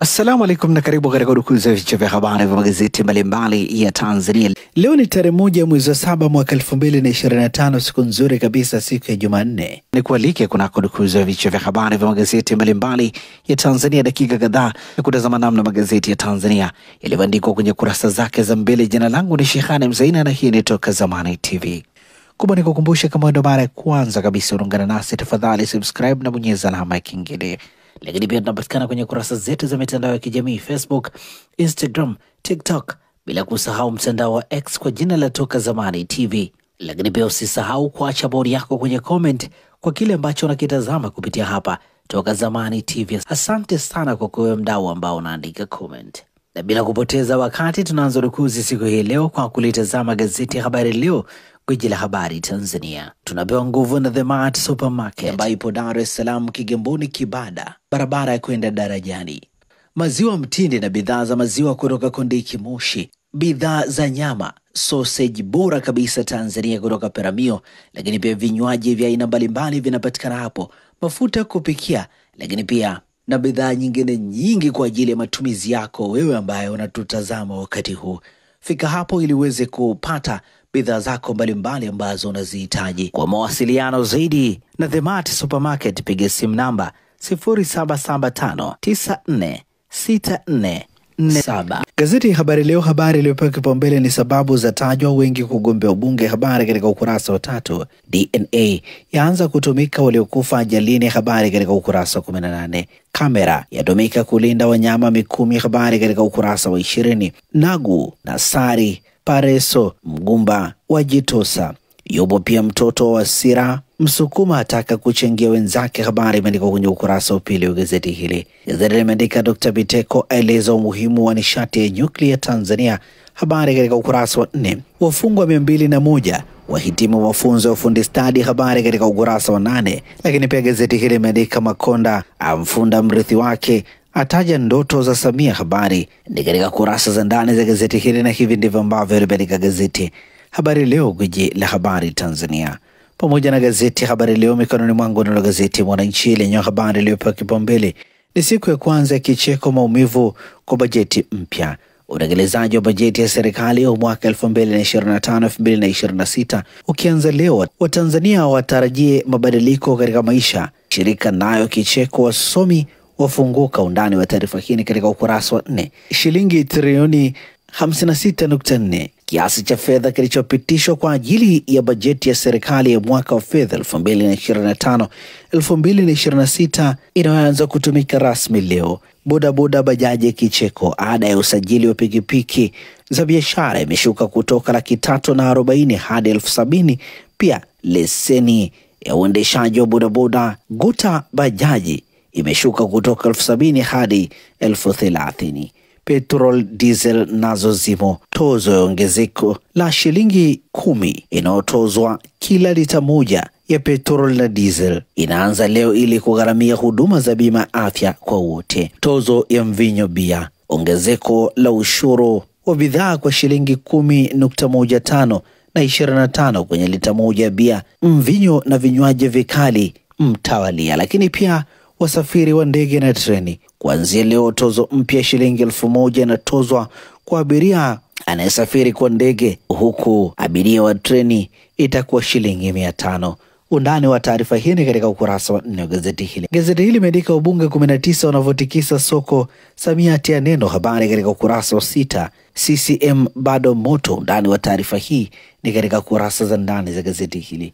Assalamu alaikum na karibu katika udukuzi ya vichwa vya habari vya magazeti mbalimbali ya Tanzania. Leo ni tarehe 1 mwezi wa 7 mwaka 2025, siku nzuri kabisa, siku ya Jumanne. Nikualike kunako udukuzi ya vichwa vya habari vya magazeti mbalimbali ya Tanzania, dakika kadhaa ya kutazama namna magazeti ya Tanzania yalivyoandikwa kwenye kurasa zake za mbele. Jina langu ni Shehani Mzaina na hii ni Toka Zamani TV. Kumbuka nikukumbusha, kama ndo mara ya kwanza kabisa unaungana nasi, tafadhali subscribe na bonyeza alama ya kengele. Lakini pia tunapatikana kwenye kurasa zetu za mitandao ya kijamii Facebook, Instagram, TikTok, bila kusahau mtandao wa X kwa jina la Toka Zamani TV. Lakini pia usisahau kuacha bodi yako kwenye comment kwa kile ambacho unakitazama kupitia hapa Toka Zamani TV. Asante sana kwa kuwe mdau ambao unaandika comment. Na bila kupoteza wakati, tunaanza rukuzi siku hii leo kwa kulitazama gazeti ya Habari Leo, gwiji la habari Tanzania. Tunapewa nguvu na The Mart Supermarket ambayo ipo Dar es Salaam, Kigamboni, Kibada, barabara ya kwenda darajani. Maziwa mtindi na bidhaa za maziwa kutoka Kondiki Moshi, bidhaa za nyama, sausage bora kabisa Tanzania kutoka Peramio, lakini pia vinywaji vya aina mbalimbali vinapatikana hapo, mafuta kupikia, lakini pia na bidhaa nyingine nyingi kwa ajili ya matumizi yako wewe ambaye unatutazama wakati huu. Fika hapo ili uweze kupata bidhaa zako mbalimbali ambazo unazihitaji. Kwa mawasiliano zaidi na The Mart Supermarket, piga simu namba 0775946447. Gazeti ya Habari Leo, habari iliyopewa kipaumbele ni sababu za tajwa wengi kugombea ubunge. Habari katika ukurasa wa 3. DNA yaanza kutumika waliokufa ajalini. Habari katika ukurasa wa 18. Kamera yatumika kulinda wanyama Mikumi. Habari katika ukurasa wa 20. Nagu Nasari Pareso Mgumba wajitosa. Yupo pia mtoto wa Sira Msukuma ataka kuchangia wenzake. Habari imeandikwa kwenye ukurasa wa 2 wa gazeti hili. Gazeti limeandika Dr. Biteko aeleza umuhimu wa nishati ya nyuklia Tanzania. Habari katika ukurasa wa 4. Wafungwa 201 wahitimu mafunzo ya ufundi stadi. Habari katika ukurasa wa 8. Lakini pia gazeti hili limeandika Makonda amfunda mrithi wake, ataja ndoto za Samia. Habari ni katika kurasa za ndani za gazeti hili, na hivi ndivyo ambavyo limeandika gazeti Habari Leo, gwiji la habari Tanzania. Pamoja na gazeti Habari Leo mikononi mwangu, na gazeti Mwananchi lenye habari iliyopewa kipaumbele ni siku ya kwanza ya kicheko maumivu kwa bajeti mpya. Utekelezaji wa bajeti ya serikali ya mwaka 2025-2026 ukianza leo, Watanzania watarajie mabadiliko katika maisha. Shirika nayo kicheko, wasomi wafunguka. Undani wa taarifa hii katika ukurasa wa 4. Shilingi trilioni 56.4 kiasi cha fedha kilichopitishwa kwa ajili ya bajeti ya serikali ya mwaka wa fedha 2025-2026 inaanza kutumika rasmi leo. Bodaboda bajaji kicheko. Ada ya usajili wa pikipiki za biashara imeshuka kutoka 340,000 hadi 70,000. Pia leseni ya uendeshaji wa bodaboda guta bajaji imeshuka kutoka 70,000 hadi 30,000. Petrol diesel nazo zimo. Tozo ya ongezeko la shilingi 10 inayotozwa kila lita moja ya petrol na diesel inaanza leo ili kugharamia huduma za bima afya kwa wote. Tozo ya mvinyo bia, ongezeko la ushuru wa bidhaa kwa shilingi 10.15 na 25 kwenye lita moja ya bia, mvinyo na vinywaji vikali mtawalia. Lakini pia wasafiri wa ndege na treni, kuanzia leo tozo mpya shilingi 1,000 inatozwa kwa abiria anayesafiri kwa ndege, huku abiria wa treni itakuwa shilingi 500. Undani wa taarifa hii ni katika ukurasa wa 4 wa gazeti hili. Gazeti hili limeandika wabunge 19 wanavyotikisa soko, Samia atia neno. Habari katika ukurasa wa 6. CCM bado moto. Undani wa taarifa hii ni katika kurasa za ndani za gazeti hili.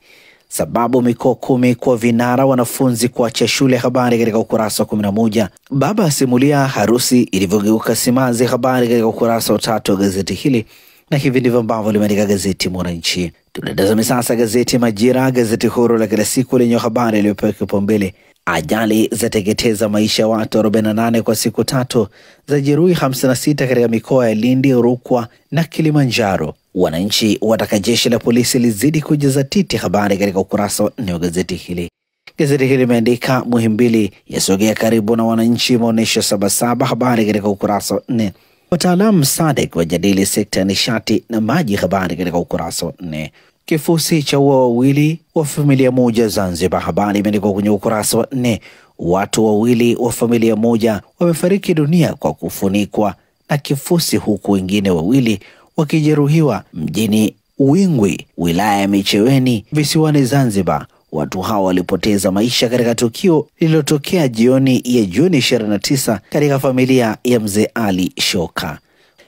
Sababu mikoa 10 kwa vinara wanafunzi kuacha shule. Habari katika ukurasa wa 11. Baba asimulia harusi ilivyogeuka simanzi. Habari katika ukurasa wa 3 wa gazeti hili, na hivi ndivyo ambavyo limeandika gazeti Mwananchi. Tunatazama sasa gazeti Majira, gazeti huru la kila siku lenye habari iliyopewa kipaumbele ajali zateketeza maisha ya watu 48 kwa siku 3, za jeruhi 56 katika mikoa ya Lindi, Rukwa na Kilimanjaro. Wananchi wataka jeshi la polisi lizidi kujizatiti. Habari katika ukurasa wa 4 wa gazeti hili. Gazeti hili limeandika Muhimbili yasogea karibu na wananchi, maonesho 77. Habari katika ukurasa wa 4. Wataalamu SADC wajadili sekta ya nishati na maji. Habari katika ukurasa wa 4. Kifusi cha ua wawili wa familia moja Zanzibar. Habari imeandikwa kwenye ukurasa wa 4. watu wawili wa familia moja wamefariki dunia kwa kufunikwa na kifusi, huku wengine wawili wakijeruhiwa mjini Wingwi, wilaya ya Micheweni, visiwani Zanzibar. Watu hao walipoteza maisha katika tukio lililotokea jioni ya Juni 29 katika familia ya Mzee Ali Shoka.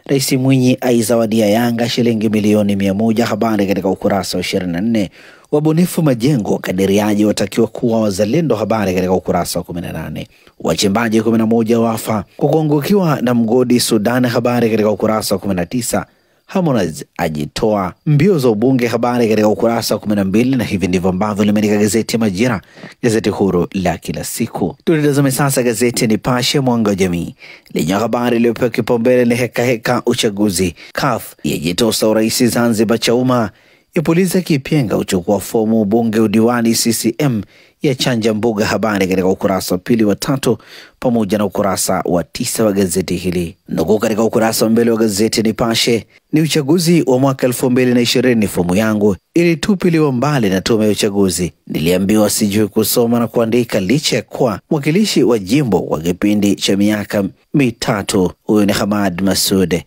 Rais Mwinyi aizawadia Yanga shilingi milioni 100. Habari katika ukurasa wa 24. Wabunifu majengo kadiriaji watakiwa kuwa wazalendo. Habari katika ukurasa wa 18. Wachimbaji 11 wafa kwa kuangukiwa na mgodi Sudan. Habari katika ukurasa wa 19. Harmonize ajitoa mbio za ubunge. Habari katika ukurasa wa 12. Na hivi ndivyo ambavyo limeandika gazeti ya Majira, gazeti huru la kila siku. Tulitazame sasa gazeti Nipashe Mwanga wa Jamii lenye habari iliyopewa kipaumbele ni heka uchaguzi. CUF yajitosa urais Zanzibar. Chauma ipuliza kipenga uchukua fomu ubunge udiwani. CCM ya chanja mbuga. Habari katika ukurasa wa 2 wa 3 pamoja na ukurasa wa 9 wa gazeti hili. Nukuu katika ukurasa wa mbele wa gazeti Nipashe: ni uchaguzi wa mwaka 2020, fomu yangu ilitupiliwa mbali na tume ya uchaguzi. Niliambiwa sijui kusoma na kuandika licha ya kuwa mwakilishi wa jimbo kwa kipindi cha miaka 3. Huyo ni Hamad Masude.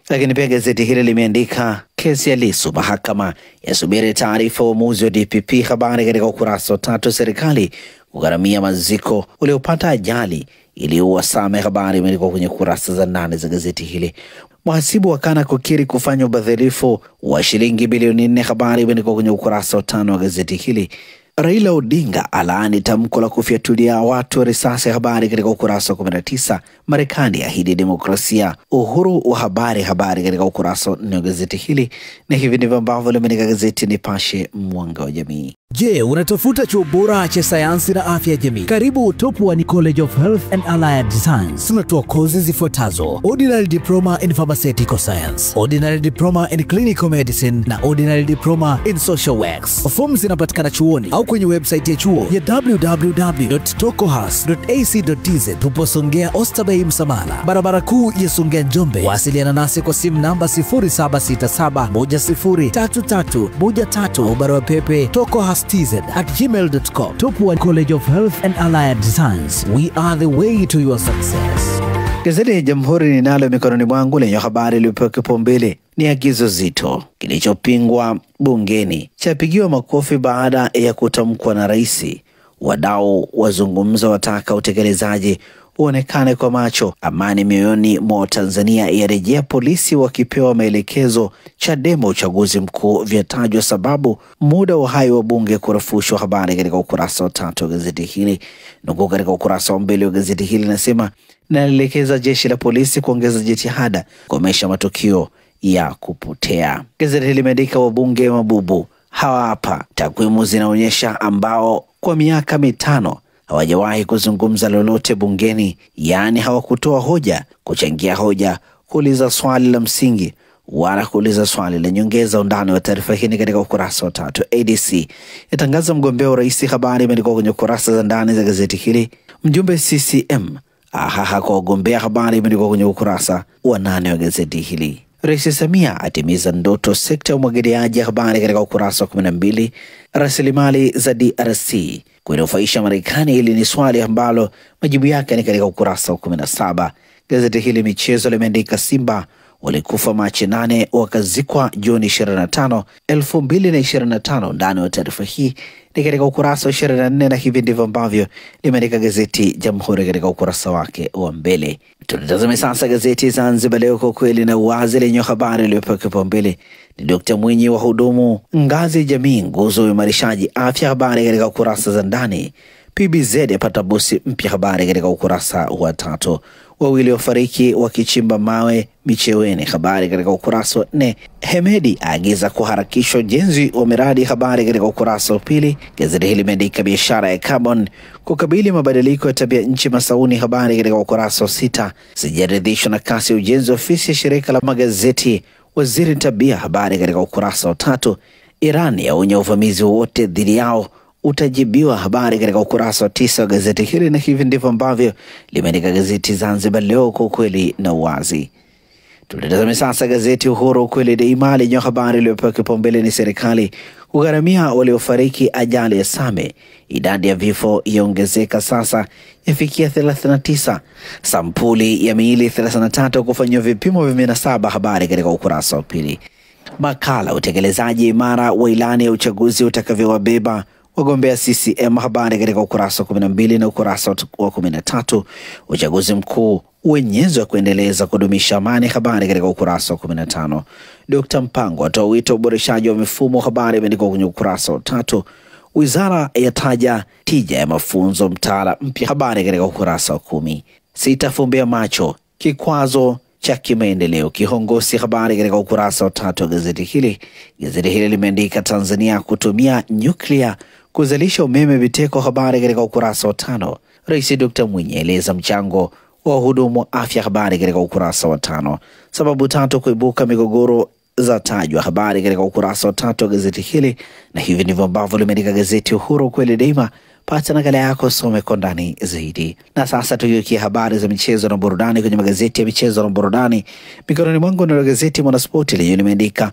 Lakini pia gazeti hili limeandika kesi ya Lissu, mahakama yasubiri taarifa uamuzi wa DPP. Habari katika ukurasa wa 3. Serikali kugharamia maziko uliopata ajali iliyoua Same. Habari imeandikwa kwenye kurasa za 8 za gazeti hili. Mhasibu wakana kukiri kufanya ubadhirifu wa shilingi bilioni 4. Habari imeandikwa kwenye ukurasa wa 5 wa gazeti hili. Raila Odinga alaani tamko la kufyatulia watu risasi. Habari katika ukurasa wa 19. Marekani ahidi demokrasia, uhuru wa habari. Habari katika ukurasa wa 4 wa gazeti hili. Na hivi ndivyo ambavyo limeandika gazeti Nipashe Mwanga wa Jamii. Je, unatafuta chuo bora cha sayansi na afya ya jamii? Karibu Top One College of Health and Allied Science. Tunatoa kozi zifuatazo: Ordinary Diploma in Pharmaceutical Science, Ordinary Diploma in Clinical Medicine na Ordinary Diploma in Social Works. Fomu zinapatikana chuoni au kwenye website ya chuo ya www.tokohas.ac.tz. Tupo Songea Oysterbay Msamala, barabara kuu ya Songea Njombe. Wasiliana nasi kwa simu namba 0767103313 au barua pepe tokohas@gmail.com. Top One College of Health and Allied Science. We are the way to your success. Gazeti ya Jamhuri ninalo mikononi mwangu lenye habari iliyopewa kipaumbele ni agizo zito kilichopingwa bungeni chapigiwa makofi baada ya kutamkwa na rais. Wadau wazungumza, wataka utekelezaji uonekane kwa macho. Amani mioyoni mwa Tanzania yarejea, polisi wakipewa maelekezo. Chadema uchaguzi mkuu vyatajwa sababu muda wa hai wa bunge kurefushwa. Habari katika ukurasa wa 3 wa gazeti hili. Nukuu katika ukurasa wa 2 wa gazeti hili nasema, naelekeza jeshi la polisi kuongeza jitihada kukomesha matukio ya kupotea. Gazeti hili limeandika wabunge mabubu hawa hapa. Takwimu zinaonyesha ambao kwa miaka 5 hawajawahi kuzungumza lolote bungeni, yaani hawakutoa hoja, kuchangia hoja, kuuliza swali la msingi wala kuuliza swali la nyongeza. Undani wa taarifa hii katika ukurasa wa 3. ADC yatangaza mgombea urais. Habari imeandikwa kwenye kurasa za ndani za gazeti hili. Mjumbe CCM ahaha kwa wagombea. Habari imeandikwa kwenye ukurasa wa 8 wa gazeti hili. Rais Samia atimiza ndoto sekta ya umwagiliaji. Habari katika ukurasa wa 12. Rasilimali za DRC kuinufaisha Marekani, hili ni swali ambalo majibu yake ni katika ukurasa wa 17. Gazeti hili michezo limeandika Simba walikufa Machi 8 wakazikwa Juni 25, 2025. Ndani wa taarifa hii ni katika ukurasa wa 24, na hivi ndivyo ambavyo limeandika gazeti Jamhuri katika ukurasa wake wa mbele. Tunatazame sasa gazeti Zanzibar Leo, kwa kweli na uwazi, lenye habari iliyopewa kipaumbele ni Dr. Mwinyi wa hudumu ngazi jamii, nguzo uimarishaji afya. Habari katika ukurasa za ndani. PBZ yapata bosi mpya. Habari katika ukurasa wa 3. Wawili wafariki wakichimba mawe Micheweni. Habari katika ukurasa wa 4. Hemedi aagiza kuharakishwa ujenzi wa miradi. Habari katika ukurasa wa 2. Gazeti hili limeandika biashara ya carbon kukabili mabadiliko ya tabia nchi Masauni. Habari katika ukurasa wa 6. Sijaridhishwa na kasi ya ujenzi wa ofisi ya shirika la magazeti waziri tabia. Habari katika ukurasa wa 3. Iran yaonya uvamizi wowote dhidi yao utajibiwa. Habari katika ukurasa wa 9 wa gazeti hili, na hivi ndivyo ambavyo limeandika gazeti Zanzibar Leo, kwa kweli na uwazi. Tulitazame sasa gazeti Uhuru kweli daima lenye habari iliyopewa kipaumbele ni serikali kugharamia waliofariki ajali ya Same. Idadi ya vifo iongezeka sasa yafikia 39. Sampuli ya miili 33 kufanywa vipimo vya 7. Habari katika ukurasa wa pili. Makala utekelezaji imara wa ilani ya uchaguzi utakavyowabeba wagombea CCM. Habari katika ukurasa wa 12 na ukurasa wa 13. Uchaguzi mkuu wenyezo wa kuendeleza kudumisha amani. Habari katika ukurasa wa 15. Dr. Mpango atoa wito uboreshaji wa mifumo. Habari imeandikwa kwenye ukurasa wa 3. Wizara yataja tija ya mafunzo mtaala mpya. Habari katika ukurasa wa 10. Sitafumbia macho kikwazo cha kimaendeleo kihongosi. Habari katika ukurasa wa 3 wa gazeti hili. Gazeti hili limeandika Tanzania kutumia nyuklia kuzalisha umeme viteko. Habari katika ukurasa wa 5. Rais Dr. Mwinyi eleza mchango wa wahudumu wa afya. Habari katika ukurasa wa 5. Sababu 3 kuibuka migogoro za tajwa. Habari katika ukurasa wa 3 wa gazeti hili, na hivi ndivyo ambavyo limeandika gazeti Uhuru kweli daima. Pata nakala yako, some kwa ndani zaidi. Na sasa tukiukia habari za michezo na burudani kwenye magazeti ya michezo na burudani. Mikononi mwangu na gazeti Mwanaspoti lenyewe limeandika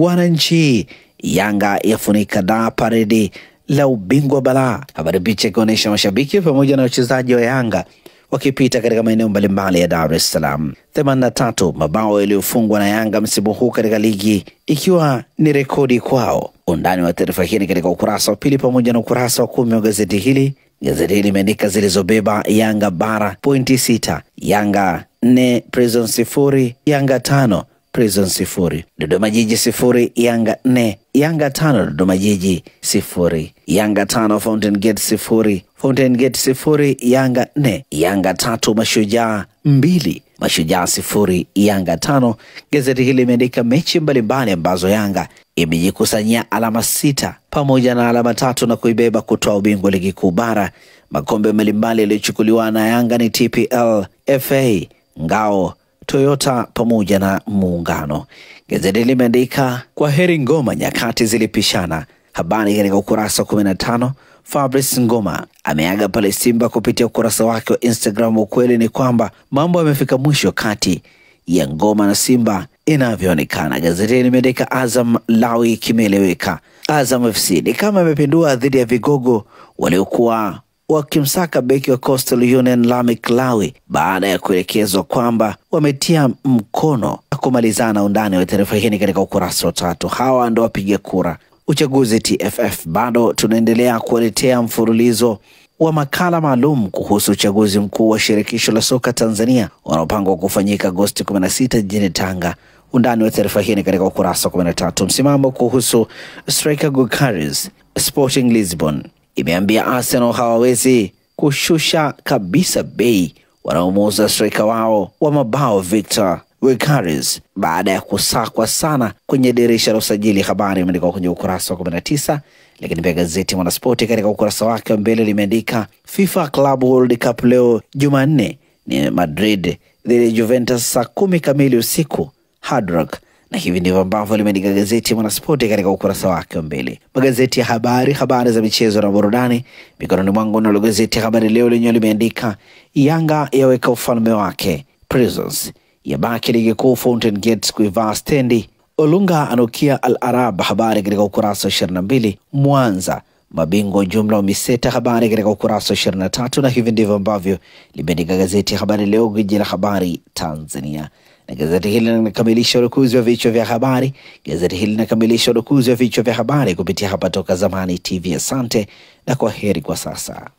wananchi Yanga yafunika da paredi la ubingwa balaa. Habari picha ikionyesha mashabiki pamoja na wachezaji wa Yanga wakipita katika maeneo mbalimbali ya Dar es Salaam. 83 mabao yaliyofungwa na Yanga msimu huu katika ligi ikiwa ni rekodi kwao. Undani wa taarifa hii katika ukurasa wa pili pamoja na ukurasa wa 10 wa gazeti hili. Gazeti hili limeandika zilizobeba Yanga bara pointi 6, Yanga 4 Prison 0, Yanga 5 Prison 0, Dodoma Jiji 0, Yanga 4, Yanga 5 Dodoma Jiji 0, Yanga 5 Fountain Gate 0, Fountain Gate 0, Yanga 4, Yanga 3 Mashujaa 2, Mashujaa 0, Yanga 5. Gazeti hili limeandika mechi mbalimbali ambazo Yanga imejikusanyia alama 6 pamoja na alama 3 na kuibeba kutoa ubingwa ligi kuu bara. Makombe mbalimbali yaliyochukuliwa na Yanga ni TPL, FA, Ngao, Toyota pamoja na Muungano. Gazeti limeandika kwa heri Ngoma nyakati zilipishana. Habari katika ukurasa wa 15. Fabrice Ngoma ameaga pale Simba kupitia ukurasa wake wa Instagram. Ukweli ni kwamba mambo yamefika mwisho kati ya Ngoma na Simba inavyoonekana. Gazeti limeandika Azam Lawi kimeeleweka. Azam FC ni kama imepindua dhidi ya vigogo waliokuwa wakimsaka beki wa Coastal Union Lamek Lawi baada ya kuelekezwa kwamba wametia mkono kumalizana. Undani wa taarifa hii katika ukurasa wa 3. Hawa ndio wapiga kura uchaguzi TFF. Bado tunaendelea kuletea mfululizo wa makala maalum kuhusu uchaguzi mkuu wa shirikisho la soka Tanzania unaopangwa kufanyika Agosti 16 jijini Tanga. Undani wa taarifa hii katika ukurasa wa 13. Msimamo kuhusu striker Gyökeres. Sporting Lisbon imeambia Arsenal hawawezi kushusha kabisa bei wanaomuuza striker wao wa mabao Victor Gyökeres baada ya kusakwa sana kwenye dirisha la usajili. Habari imeandikwa kwenye ukurasa wa 19. Lakini pia gazeti Mwanaspoti katika ukurasa wake wa mbele limeandika FIFA Club World Cup leo Jumanne ni Madrid dhidi ya Juventus saa 10 kamili usiku Hard Rock. Na hivi ndivyo ambavyo limeandika gazeti Mwanaspoti katika ukurasa wake wa mbele. Magazeti ya habari za michezo na burudani mikononi mwangu na gazeti Habari Leo lenyewe limeandika Yanga yaweka ufalme wake, Prisons yabaki ligi kuu, Fountain Gate kuivaa stendi, Olunga anukia Al Arab. Habari katika ukurasa wa 22. Mwanza mabingwa jumla wa Miseta. Habari katika ukurasa wa 23. Na hivi ndivyo ambavyo limeandika gazeti ya Habari Leo, gwiji la habari Tanzania. Na gazeti hili linakamilisha urukuzi wa vichwa vya habari. Gazeti hili linakamilisha urukuzi wa vichwa vya habari kupitia hapa Toka Zamani TV. Asante na kwa heri kwa sasa.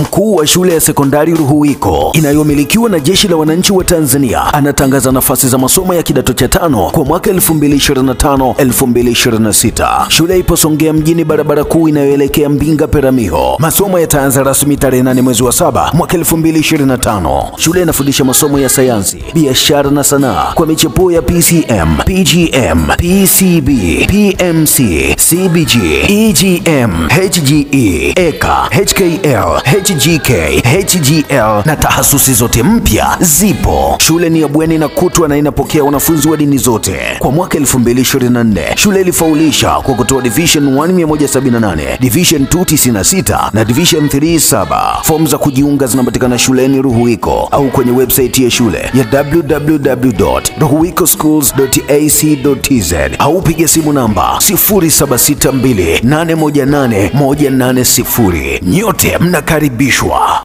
Mkuu wa shule ya sekondari Ruhuwiko inayomilikiwa na Jeshi la Wananchi wa Tanzania anatangaza nafasi za masomo ya kidato cha 5 kwa mwaka 2025-2026. Shule ipo Songea mjini, barabara kuu inayoelekea Mbinga Peramiho. Masomo yataanza rasmi tarehe 8 mwezi wa 7 mwaka 2025. Shule inafundisha masomo ya sayansi, biashara na sanaa kwa michepuo ya PCM, PGM, PCB, PMC, CBG, EGM, HGE, EK, HKL, HGK, HGL na tahasusi zote mpya zipo. Shule ni ya bweni na kutwa na inapokea wanafunzi wa dini zote. Kwa mwaka 2024, shule ilifaulisha kwa kutoa Division 1 178, Division 2 96 na Division 3 7. Fomu za kujiunga zinapatikana shuleni Ruhuwiko au kwenye website ya shule ya www.ruhuwikoschools.ac.tz au piga simu namba 0762818180. Nyote mnakaribishwa.